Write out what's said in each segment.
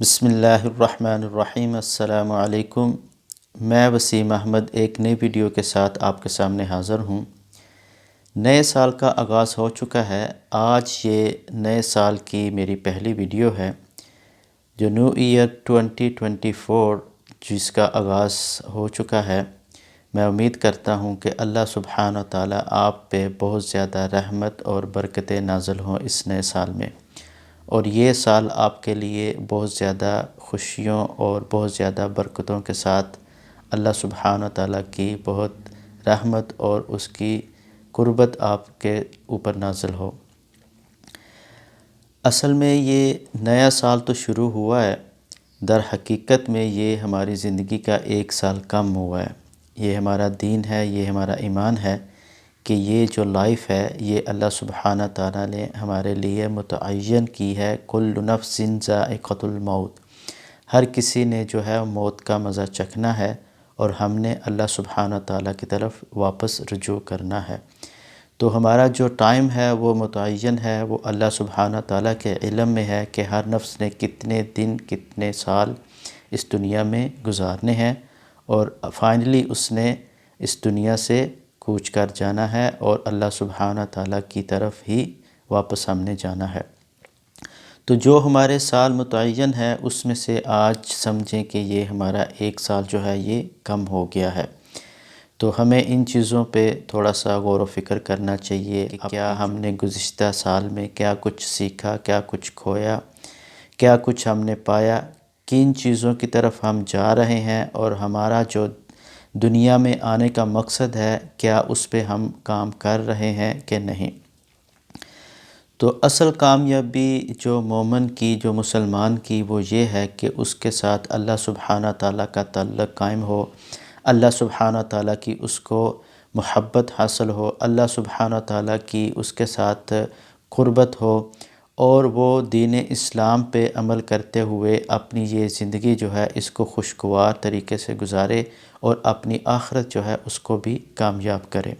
بسم اللہ الرحمن الرحیم۔ السلام علیکم۔ میں وسیم احمد ایک نئی ویڈیو کے ساتھ آپ کے سامنے حاضر ہوں۔ نئے سال کا آغاز ہو چکا ہے۔ آج یہ نئے سال کی میری پہلی ویڈیو ہے جو نیو ایئر 2024 جس کا آغاز ہو چکا ہے۔ میں امید کرتا ہوں کہ اللہ سبحانہ و تعالیٰ آپ پہ بہت زیادہ رحمت اور برکتیں نازل ہوں اس نئے سال میں، اور یہ سال آپ کے لیے بہت زیادہ خوشیوں اور بہت زیادہ برکتوں کے ساتھ اللہ سبحانہ تعالیٰ کی بہت رحمت اور اس کی قربت آپ کے اوپر نازل ہو۔ اصل میں یہ نیا سال تو شروع ہوا ہے، در حقیقت میں یہ ہماری زندگی کا ایک سال کم ہوا ہے۔ یہ ہمارا دین ہے، یہ ہمارا ایمان ہے کہ یہ جو لائف ہے یہ اللہ سبحانہ تعالیٰ نے ہمارے لیے متعین کی ہے۔ کل نفس ذائقۃ الموت، ہر کسی نے جو ہے موت کا مزہ چکھنا ہے اور ہم نے اللہ سبحانہ تعالیٰ کی طرف واپس رجوع کرنا ہے۔ تو ہمارا جو ٹائم ہے وہ متعین ہے، وہ اللہ سبحانہ تعالیٰ کے علم میں ہے کہ ہر نفس نے کتنے دن کتنے سال اس دنیا میں گزارنے ہیں، اور فائنلی اس نے اس دنیا سے کوچ کر جانا ہے اور اللہ سبحانہ تعالیٰ کی طرف ہی واپس ہم نے جانا ہے۔ تو جو ہمارے سال متعین ہے اس میں سے آج سمجھیں کہ یہ ہمارا ایک سال جو ہے یہ کم ہو گیا ہے۔ تو ہمیں ان چیزوں پہ تھوڑا سا غور و فکر کرنا چاہیے کہ کیا ہم نے گزشتہ سال میں کیا کچھ سیکھا، کیا کچھ کھویا، کیا کچھ ہم نے پایا، کن چیزوں کی طرف ہم جا رہے ہیں، اور ہمارا جو دنیا میں آنے کا مقصد ہے کیا اس پہ ہم کام کر رہے ہیں کہ نہیں۔ تو اصل کامیابی جو مومن کی، جو مسلمان کی، وہ یہ ہے کہ اس کے ساتھ اللہ سبحانہ تعالیٰ کا تعلق قائم ہو، اللہ سبحانہ تعالیٰ کی اس کو محبت حاصل ہو، اللہ سبحانہ تعالیٰ کی اس کے ساتھ قربت ہو، اور وہ دین اسلام پہ عمل کرتے ہوئے اپنی یہ زندگی جو ہے اس کو خوشگوار طریقے سے گزارے اور اپنی آخرت جو ہے اس کو بھی کامیاب کرے۔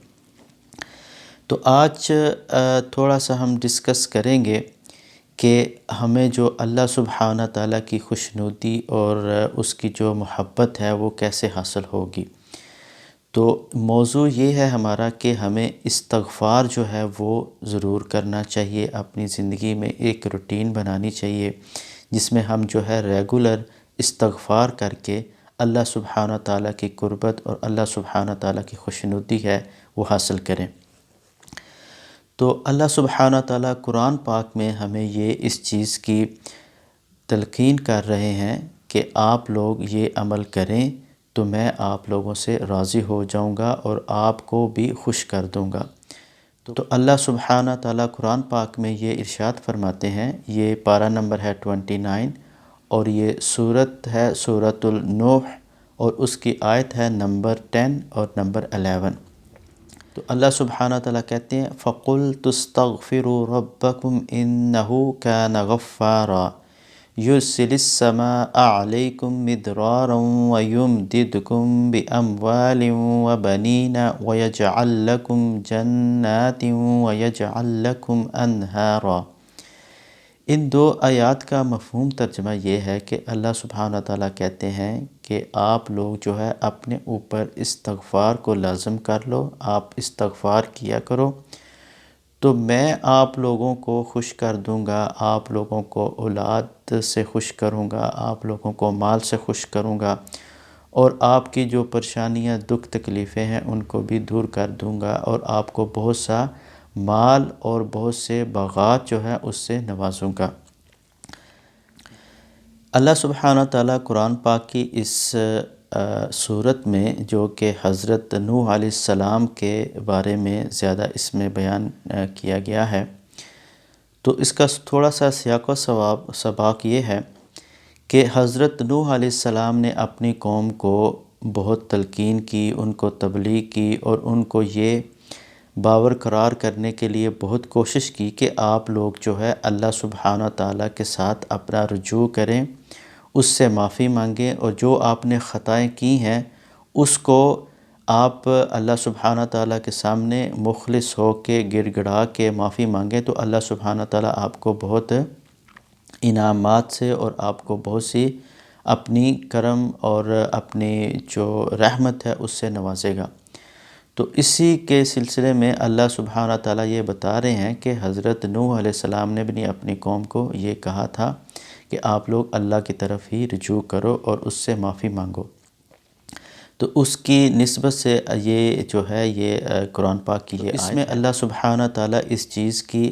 تو آج تھوڑا سا ہم ڈسکس کریں گے کہ ہمیں جو اللہ سبحانہ تعالیٰ کی خوشنودی اور اس کی جو محبت ہے وہ کیسے حاصل ہوگی۔ تو موضوع یہ ہے ہمارا کہ ہمیں استغفار جو ہے وہ ضرور کرنا چاہیے، اپنی زندگی میں ایک روٹین بنانی چاہیے جس میں ہم جو ہے ریگولر استغفار کر کے اللہ سبحانہ تعالیٰ کی قربت اور اللہ سبحانہ تعالیٰ کی خوشنودی ہے وہ حاصل کریں۔ تو اللہ سبحانہ تعالیٰ قرآن پاک میں ہمیں یہ اس چیز کی تلقین کر رہے ہیں کہ آپ لوگ یہ عمل کریں تو میں آپ لوگوں سے راضی ہو جاؤں گا اور آپ کو بھی خوش کر دوں گا۔ تو اللہ سبحانہ تعالیٰ قرآن پاک میں یہ ارشاد فرماتے ہیں، یہ پارہ نمبر ہے 29 اور یہ سورت ہے سورۃ النوح، اور اس کی آیت ہے نمبر 10 اور نمبر 11۔ تو اللہ سبحانہ تعالیٰ کہتے ہیں فَقُلْتُ اسْتَغْفِرُوا رَبَّكُمْ إِنَّهُ كَانَ غَفَّارًا يُرْسِلِ السَّمَاءَ عَلَيْكُمْ مِدْرَارًا وَيُمْدِدْكُمْ بِأَمْوَالٍ وَبَنِينَ وَيَجْعَلْ لَكُمْ جَنَّاتٍ وَيَجْعَلْ لَكُمْ أَنْهَارًا۔ ان دو آیات کا مفہوم ترجمہ یہ ہے کہ اللہ سبحانہ تعالیٰ کہتے ہیں کہ آپ لوگ جو ہے اپنے اوپر استغفار کو لازم کر لو، آپ استغفار کیا کرو، تو میں آپ لوگوں کو خوش کر دوں گا، آپ لوگوں کو اولاد سے خوش کروں گا، آپ لوگوں کو مال سے خوش کروں گا، اور آپ کی جو پریشانیاں دکھ تکلیفیں ہیں ان کو بھی دور کر دوں گا، اور آپ کو بہت سا مال اور بہت سے باغات جو ہے اس سے نوازوں گا۔ اللہ سبحانہ تعالیٰ قرآن پاک کی اس صورت میں جو کہ حضرت نوح علیہ السلام کے بارے میں زیادہ اس میں بیان کیا گیا ہے، تو اس کا تھوڑا سا سیاق و سباق یہ ہے کہ حضرت نوح علیہ السلام نے اپنی قوم کو بہت تلقین کی، ان کو تبلیغ کی، اور ان کو یہ باور قرار کرنے کے لیے بہت کوشش کی کہ آپ لوگ جو ہے اللہ سبحانہ تعالیٰ کے ساتھ اپنا رجوع کریں، اس سے معافی مانگیں، اور جو آپ نے خطائیں کی ہیں اس کو آپ اللہ سبحانہ تعالیٰ کے سامنے مخلص ہو کے گڑ گڑا کے معافی مانگیں، تو اللہ سبحانہ تعالیٰ آپ کو بہت انعامات سے اور آپ کو بہت سی اپنی کرم اور اپنی جو رحمت ہے اس سے نوازے گا۔ تو اسی کے سلسلے میں اللہ سبحانہ تعالیٰ یہ بتا رہے ہیں کہ حضرت نوح علیہ السلام نے بھی اپنی قوم کو یہ کہا تھا کہ آپ لوگ اللہ کی طرف ہی رجوع کرو اور اس سے معافی مانگو۔ تو اس کی نسبت سے یہ جو ہے یہ قرآن پاک کی یہ آیت ہے۔ اس میں اللہ سبحانہ تعالیٰ اس چیز کی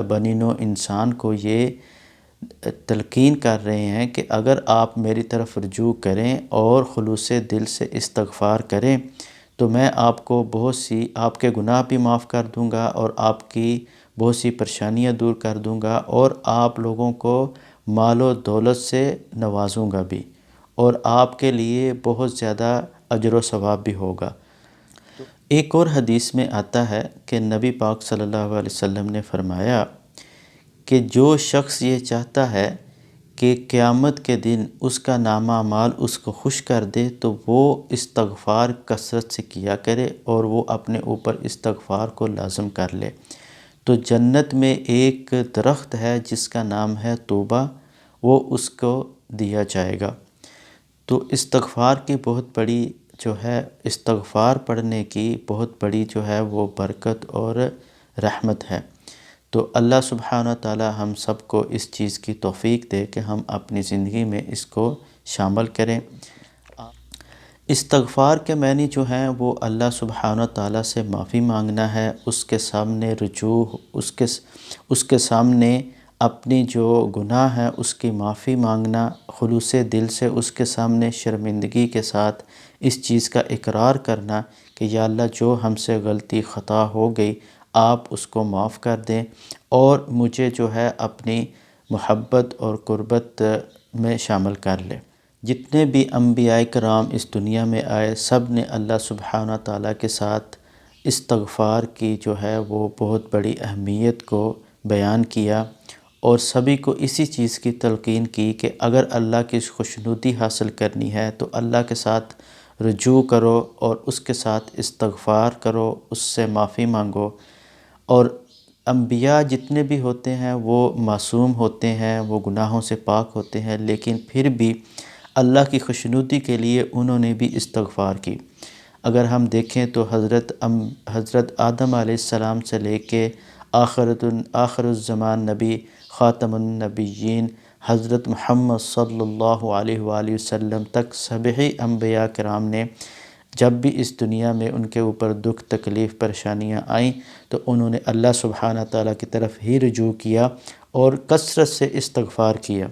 بنی نوع انسان کو یہ تلقین کر رہے ہیں کہ اگر آپ میری طرف رجوع کریں اور خلوص دل سے استغفار کریں تو میں آپ کو بہت سی آپ کے گناہ بھی معاف کر دوں گا اور آپ کی بہت سی پریشانیاں دور کر دوں گا اور آپ لوگوں کو مال و دولت سے نوازوں گا بھی، اور آپ کے لیے بہت زیادہ اجر و ثواب بھی ہوگا۔ ایک اور حدیث میں آتا ہے کہ نبی پاک صلی اللہ علیہ وسلم نے فرمایا کہ جو شخص یہ چاہتا ہے کہ قیامت کے دن اس کا نامہ اعمال اس کو خوش کر دے تو وہ استغفار کثرت سے کیا کرے اور وہ اپنے اوپر استغفار کو لازم کر لے، تو جنت میں ایک درخت ہے جس کا نام ہے توبہ، وہ اس کو دیا جائے گا۔ تو استغفار کی بہت بڑی جو ہے استغفار پڑھنے کی بہت بڑی جو ہے وہ برکت اور رحمت ہے۔ تو اللہ سبحانہ تعالیٰ ہم سب کو اس چیز کی توفیق دے کہ ہم اپنی زندگی میں اس کو شامل کریں۔ استغفار کے معنی جو ہیں وہ اللہ سبحانہ تعالیٰ سے معافی مانگنا ہے، اس کے سامنے رجوع، اس کے سامنے اپنی جو گناہ ہے اس کی معافی مانگنا، خلوص دل سے اس کے سامنے شرمندگی کے ساتھ اس چیز کا اقرار کرنا کہ یا اللہ جو ہم سے غلطی خطا ہو گئی آپ اس کو معاف کر دیں اور مجھے جو ہے اپنی محبت اور قربت میں شامل کر لیں۔ جتنے بھی انبیاء کرام اس دنیا میں آئے سب نے اللہ سبحانہ تعالیٰ کے ساتھ استغفار کی جو ہے وہ بہت بڑی اہمیت کو بیان کیا اور سبھی کو اسی چیز کی تلقین کی کہ اگر اللہ کی خوشنودی حاصل کرنی ہے تو اللہ کے ساتھ رجوع کرو اور اس کے ساتھ استغفار کرو، اس سے معافی مانگو۔ اور انبیاء جتنے بھی ہوتے ہیں وہ معصوم ہوتے ہیں، وہ گناہوں سے پاک ہوتے ہیں، لیکن پھر بھی اللہ کی خوشنودی کے لیے انہوں نے بھی استغفار کی۔ اگر ہم دیکھیں تو حضرت آدم علیہ السلام سے لے کے آخر الزمان نبی خاتم النبیین حضرت محمد صلی اللہ علیہ وآلہ وسلم تک سبھی انبیاء کرام نے جب بھی اس دنیا میں ان کے اوپر دکھ تکلیف پریشانیاں آئیں تو انہوں نے اللہ سبحانہ تعالیٰ کی طرف ہی رجوع کیا اور کثرت سے استغفار کیا۔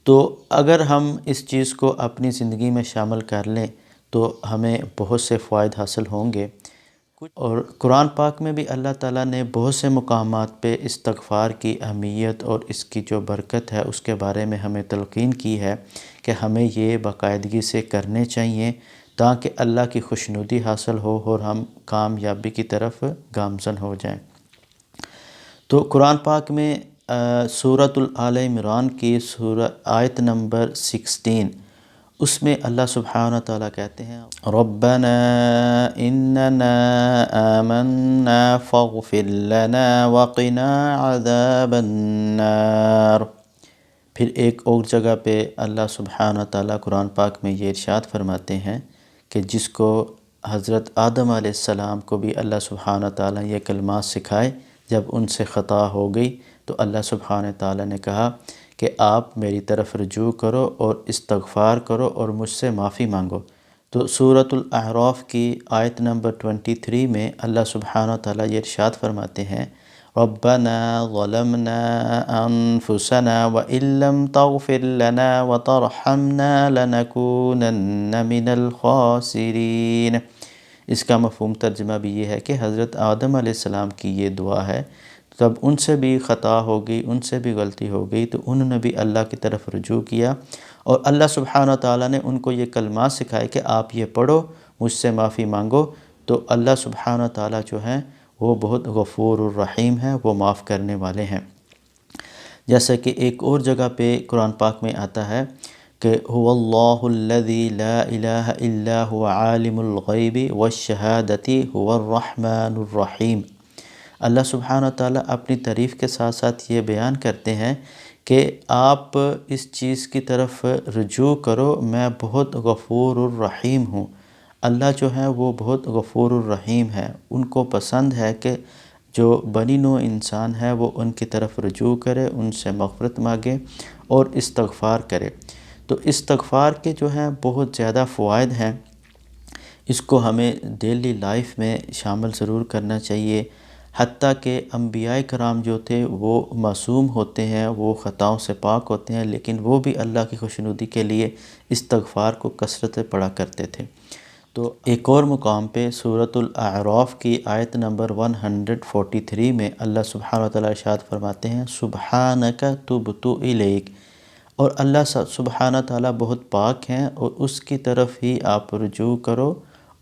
تو اگر ہم اس چیز کو اپنی زندگی میں شامل کر لیں تو ہمیں بہت سے فوائد حاصل ہوں گے۔ اور قرآن پاک میں بھی اللہ تعالیٰ نے بہت سے مقامات پہ استغفار کی اہمیت اور اس کی جو برکت ہے اس کے بارے میں ہمیں تلقین کی ہے کہ ہمیں یہ باقاعدگی سے کرنے چاہیے تاکہ اللہ کی خوشنودی حاصل ہو اور ہم کامیابی کی طرف گامزن ہو جائیں۔ تو قرآن پاک میں سورۃ آل عمران کی آیت نمبر 16 اس میں اللہ سبحانہ تعالیٰ کہتے ہیں ربنا اننا آمنا فاغفر لنا وقنا عذاب النار۔ پھر ایک اور جگہ پہ اللہ سبحانہ تعالیٰ قرآن پاک میں یہ ارشاد فرماتے ہیں کہ جس کو حضرت آدم علیہ السلام کو بھی اللہ سبحانہ تعالیٰ یہ کلمات سکھائے جب ان سے خطا ہو گئی تو اللہ سبحانہ تعالیٰ نے کہا کہ آپ میری طرف رجوع کرو اور استغفار کرو اور مجھ سے معافی مانگو۔ تو سورۃ الاعراف کی آیت نمبر 23 میں اللہ سبحانہ تعالیٰ یہ ارشاد فرماتے ہیں ربنا ظلمنا انفسنا وان لم تغفر لنا وترحمنا لنكونن من الخاسرین۔ اس کا مفہوم ترجمہ بھی یہ ہے کہ حضرت آدم علیہ السلام کی یہ دعا ہے، تب ان سے بھی خطا ہو گئی، ان سے بھی غلطی ہو گئی تو انہوں نے بھی اللہ کی طرف رجوع کیا اور اللہ سبحانہ تعالیٰ نے ان کو یہ کلمات سکھائے کہ آپ یہ پڑھو، مجھ سے معافی مانگو۔ تو اللہ سبحانہ تعالیٰ جو ہیں وہ بہت غفور الرحیم ہیں، وہ معاف کرنے والے ہیں۔ جیسا کہ ایک اور جگہ پہ قرآن پاک میں آتا ہے کہ هو اللہ الذی لا الہ الا هو عالم الغیب والشہادۃ هو الرحمن الرحیم۔ اللہ سبحانہ تعالیٰ اپنی تعریف کے ساتھ ساتھ یہ بیان کرتے ہیں کہ آپ اس چیز کی طرف رجوع کرو، میں بہت غفور الرحیم ہوں۔ اللہ جو ہے وہ بہت غفور الرحیم ہے، ان کو پسند ہے کہ جو بنی نوع انسان ہے وہ ان کی طرف رجوع کرے، ان سے مغفرت مانگے اور استغفار کرے۔ تو استغفار کے جو ہیں بہت زیادہ فوائد ہیں، اس کو ہمیں ڈیلی لائف میں شامل ضرور کرنا چاہیے۔ حتیٰ کہ انبیاء کرام جو تھے وہ معصوم ہوتے ہیں، وہ خطاؤں سے پاک ہوتے ہیں، لیکن وہ بھی اللہ کی خوشنودی کے لیے استغفار کو کثرت سے پڑھا کرتے تھے۔ تو ایک اور مقام پہ سورۃ الاعراف کی آیت نمبر 143 میں اللہ سبحانہ وتعالی ارشاد فرماتے ہیں سبحانک تبت الیک، اور اللہ سبحانہ تعالیٰ بہت پاک ہیں اور اس کی طرف ہی آپ رجوع کرو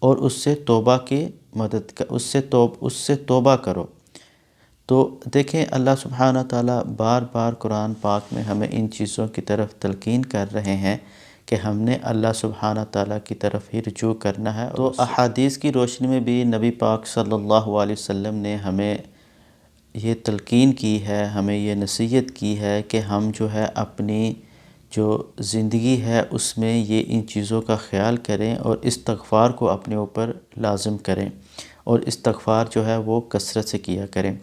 اور اس سے توبہ کی مدد اس سے توبہ کرو۔ تو دیکھیں اللہ سبحانہ تعالیٰ بار بار قرآن پاک میں ہمیں ان چیزوں کی طرف تلقین کر رہے ہیں کہ ہم نے اللہ سبحانہ تعالیٰ کی طرف ہی رجوع کرنا ہے۔ تو احادیث کی روشنی میں بھی نبی پاک صلی اللہ علیہ وسلم نے ہمیں یہ تلقین کی ہے، ہمیں یہ نصیحت کی ہے کہ ہم جو ہے اپنی جو زندگی ہے اس میں یہ ان چیزوں کا خیال کریں اور استغفار کو اپنے اوپر لازم کریں، اور استغفار جو ہے وہ کثرت سے کیا کریں۔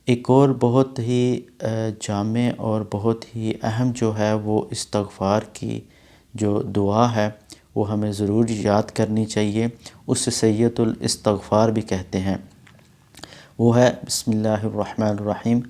ایک اور بہت ہی جامع اور بہت ہی اہم جو ہے وہ استغفار کی جو دعا ہے وہ ہمیں ضرور یاد کرنی چاہیے، اسے سید الاستغفار بھی کہتے ہیں۔ وہ ہے بسم اللہ الرحمن الرحیم،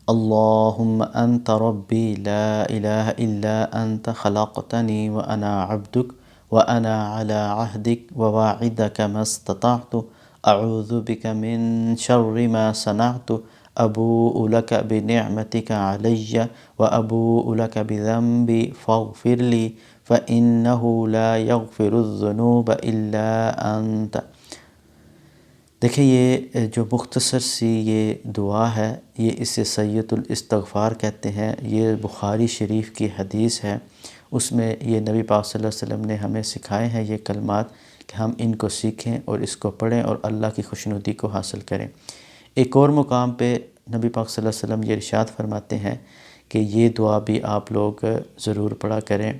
اللہم انت ربی لا الہ الا انت خلقتنی وانا عبدک وانا علی عہدک وواعدک ما استطعت اعوذ بک من شر ما صنعت ابوء لک بنعمتک علی وابوء لک بذنبی فاغفر لی فإنہ لا یغفر الذنوب الا انت۔ دیکھیں یہ جو مختصر سی یہ دعا ہے، یہ اسے سید الاستغفار کہتے ہیں۔ یہ بخاری شریف کی حدیث ہے، اس میں یہ نبی پاک صلی اللہ علیہ وسلم نے ہمیں سکھائے ہیں یہ کلمات کہ ہم ان کو سیکھیں اور اس کو پڑھیں اور اللہ کی خوشنودی کو حاصل کریں۔ ایک اور مقام پہ نبی پاک صلی اللہ علیہ وسلم یہ ارشاد فرماتے ہیں کہ یہ دعا بھی آپ لوگ ضرور پڑھا کریں،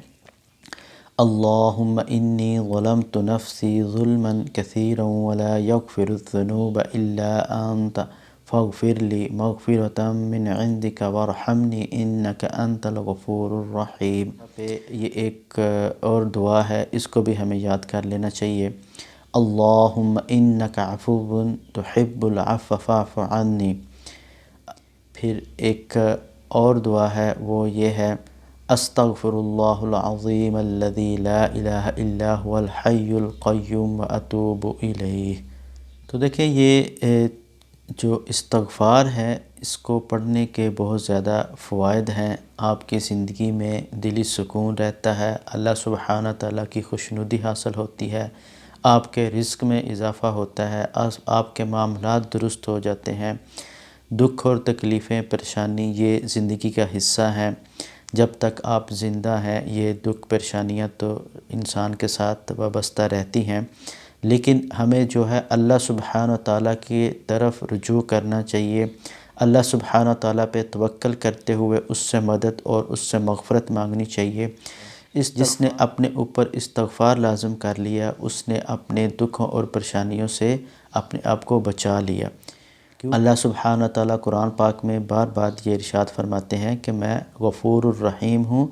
اللہم انی ظلمت نفسی ظلما کثیرا ولا یغفر الذنوب الا انت فاغفر لی مغفرۃ من عندک وارحمنی انک انت الغفور الرحیم۔ یہ ایک اور دعا ہے، اس کو بھی ہمیں یاد کر لینا چاہیے، اللہم انک عفو تحب العفو فاعف عنی۔ پھر ایک اور دعا ہے وہ یہ ہے استغفر اللہ العظیم الذی لا الہ الا هو الحی القیوم واتوب الیہ۔ تو دیکھیں یہ جو استغفار ہے اس کو پڑھنے کے بہت زیادہ فوائد ہیں، آپ کی زندگی میں دلی سکون رہتا ہے، اللہ سبحانہ تعالیٰ کی خوشنودی حاصل ہوتی ہے، آپ کے رزق میں اضافہ ہوتا ہے، آپ کے معاملات درست ہو جاتے ہیں۔ دکھ اور تکلیفیں پریشانی یہ زندگی کا حصہ ہیں، جب تک آپ زندہ ہیں یہ دکھ پریشانیاں تو انسان کے ساتھ وابستہ رہتی ہیں، لیکن ہمیں جو ہے اللہ سبحانہ تعالیٰ کی طرف رجوع کرنا چاہیے، اللہ سبحانہ تعالیٰ پہ توکل کرتے ہوئے اس سے مدد اور اس سے مغفرت مانگنی چاہیے۔ جس نے اپنے اوپر استغفار لازم کر لیا اس نے اپنے دکھوں اور پریشانیوں سے اپنے آپ کو بچا لیا۔ اللہ سبحانہ تعالیٰ قرآن پاک میں بار بار یہ ارشاد فرماتے ہیں کہ میں غفور الرحیم ہوں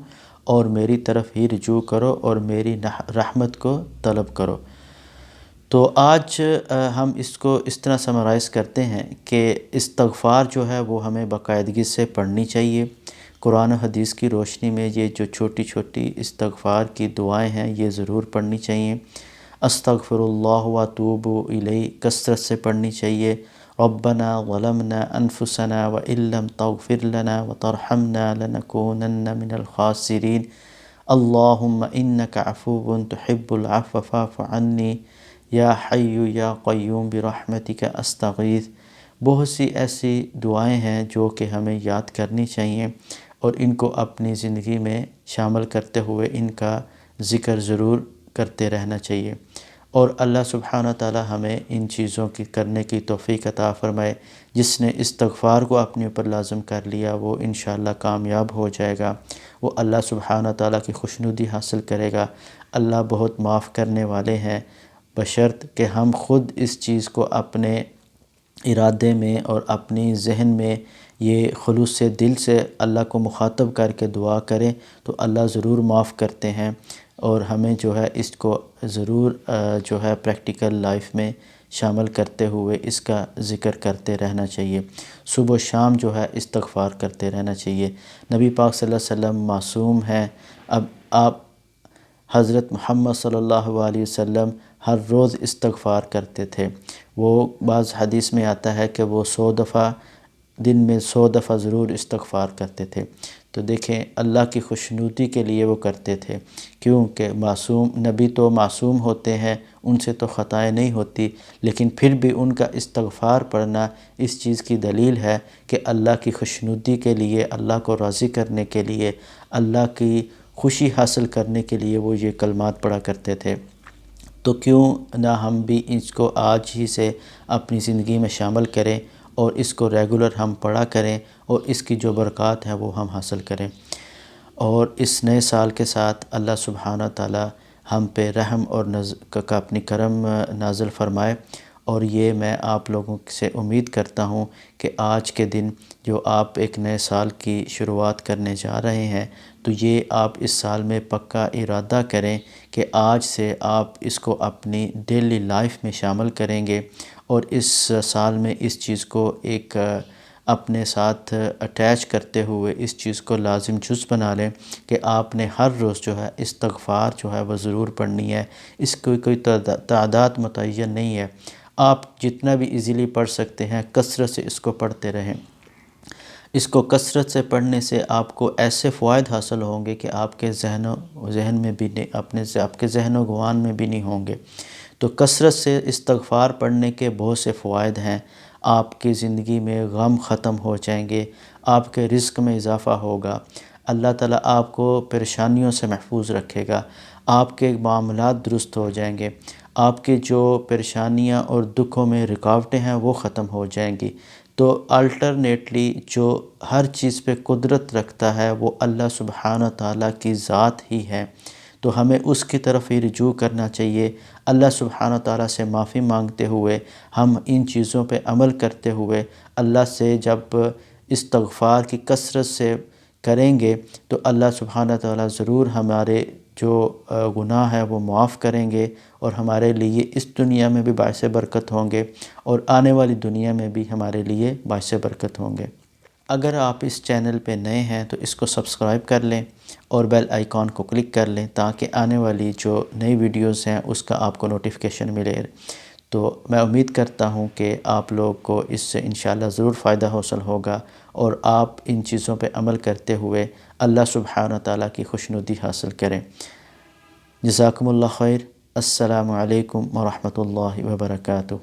اور میری طرف ہی رجوع کرو اور میری رحمت کو طلب کرو۔ تو آج ہم اس کو اس طرح سمرائز کرتے ہیں کہ استغفار جو ہے وہ ہمیں باقاعدگی سے پڑھنی چاہیے۔ قرآن و حدیث کی روشنی میں یہ جو چھوٹی چھوٹی استغفار کی دعائیں ہیں یہ ضرور پڑھنی چاہیے۔ استغفر اللہ واتوب الیہ کثرت سے پڑھنی چاہیے۔ ربنا ظلمنا انفسنا وان لم تغفر لنا وترحمنا لنکونن من الخاسرین اللہم انک عفو تحب العفو فاعف عنی یا حی یا قیوم برحمتک استغیث۔ بہت سی ایسی دعائیں ہیں جو کہ ہمیں یاد کرنی چاہیے اور ان کو اپنی زندگی میں شامل کرتے ہوئے ان کا ذکر ضرور کرتے رہنا چاہیے۔ اور اللہ سبحانہ تعالی ہمیں ان چیزوں کی کرنے کی توفیق عطا فرمائے۔ جس نے استغفار کو اپنے اوپر لازم کر لیا وہ انشاءاللہ کامیاب ہو جائے گا، وہ اللہ سبحانہ تعالی کی خوشنودی حاصل کرے گا۔ اللہ بہت معاف کرنے والے ہیں، بشرط کہ ہم خود اس چیز کو اپنے ارادے میں اور اپنی ذہن میں یہ خلوص سے دل سے اللہ کو مخاطب کر کے دعا کریں تو اللہ ضرور معاف کرتے ہیں۔ اور ہمیں جو ہے اس کو ضرور جو ہے پریکٹیکل لائف میں شامل کرتے ہوئے اس کا ذکر کرتے رہنا چاہیے۔ صبح و شام جو ہے استغفار کرتے رہنا چاہیے۔ نبی پاک صلی اللہ علیہ وسلم معصوم ہیں، اب آپ حضرت محمد صلی اللہ علیہ وسلم ہر روز استغفار کرتے تھے۔ وہ بعض حدیث میں آتا ہے کہ وہ 100 دفعہ دن میں 100 دفعہ ضرور استغفار کرتے تھے۔ تو دیکھیں اللہ کی خوشنودی کے لیے وہ کرتے تھے، کیونکہ معصوم نبی تو معصوم ہوتے ہیں، ان سے تو خطائیں نہیں ہوتی، لیکن پھر بھی ان کا استغفار پڑھنا اس چیز کی دلیل ہے کہ اللہ کی خوشنودی کے لیے، اللہ کو راضی کرنے کے لیے، اللہ کی خوشی حاصل کرنے کے لیے وہ یہ کلمات پڑھا کرتے تھے۔ تو کیوں نہ ہم بھی اس کو آج ہی سے اپنی زندگی میں شامل کریں اور اس کو ریگولر ہم پڑھا کریں اور اس کی جو برکات ہیں وہ ہم حاصل کریں۔ اور اس نئے سال کے ساتھ اللہ سبحانہ تعالی ہم پہ رحم اور کا اپنی کرم نازل فرمائے۔ اور یہ میں آپ لوگوں سے امید کرتا ہوں کہ آج کے دن جو آپ ایک نئے سال کی شروعات کرنے جا رہے ہیں تو یہ آپ اس سال میں پکا ارادہ کریں کہ آج سے آپ اس کو اپنی ڈیلی لائف میں شامل کریں گے، اور اس سال میں اس چیز کو ایک اپنے ساتھ اٹیچ کرتے ہوئے اس چیز کو لازم جز بنا لیں کہ آپ نے ہر روز جو ہے استغفار جو ہے وہ ضرور پڑھنی ہے۔ اس کی کوئی تعداد متعین نہیں ہے، آپ جتنا بھی ایزیلی پڑھ سکتے ہیں کثرت سے اس کو پڑھتے رہیں۔ اس کو کثرت سے پڑھنے سے آپ کو ایسے فوائد حاصل ہوں گے کہ آپ کے ذہن میں بھی نہیں، آپ کے ذہن و گمان میں بھی نہیں ہوں گے۔ تو کثرت سے استغفار پڑھنے کے بہت سے فوائد ہیں۔ آپ کی زندگی میں غم ختم ہو جائیں گے، آپ کے رزق میں اضافہ ہوگا، اللہ تعالیٰ آپ کو پریشانیوں سے محفوظ رکھے گا، آپ کے معاملات درست ہو جائیں گے، آپ کے جو پریشانیاں اور دکھوں میں رکاوٹیں ہیں وہ ختم ہو جائیں گی۔ تو الٹرنیٹلی جو ہر چیز پہ قدرت رکھتا ہے وہ اللہ سبحانہ تعالیٰ کی ذات ہی ہے، تو ہمیں اس کی طرف ہی رجوع کرنا چاہیے۔ اللہ سبحانہ تعالیٰ سے معافی مانگتے ہوئے، ہم ان چیزوں پہ عمل کرتے ہوئے اللہ سے جب استغفار کی کثرت سے کریں گے تو اللہ سبحانہ تعالیٰ ضرور ہمارے جو گناہ ہے وہ معاف کریں گے، اور ہمارے لیے اس دنیا میں بھی باعث برکت ہوں گے اور آنے والی دنیا میں بھی ہمارے لیے باعث برکت ہوں گے۔ اگر آپ اس چینل پہ نئے ہیں تو اس کو سبسکرائب کر لیں اور بیل آئیکن کو کلک کر لیں تاکہ آنے والی جو نئی ویڈیوز ہیں اس کا آپ کو نوٹیفیکیشن ملے۔ تو میں امید کرتا ہوں کہ آپ لوگ کو اس سے انشاءاللہ ضرور فائدہ حاصل ہوگا، اور آپ ان چیزوں پہ عمل کرتے ہوئے اللہ سبحانہ تعالیٰ کی خوشنودی حاصل کریں۔ جزاکم اللہ خیر۔ السلام علیکم ورحمۃ اللہ وبرکاتہ۔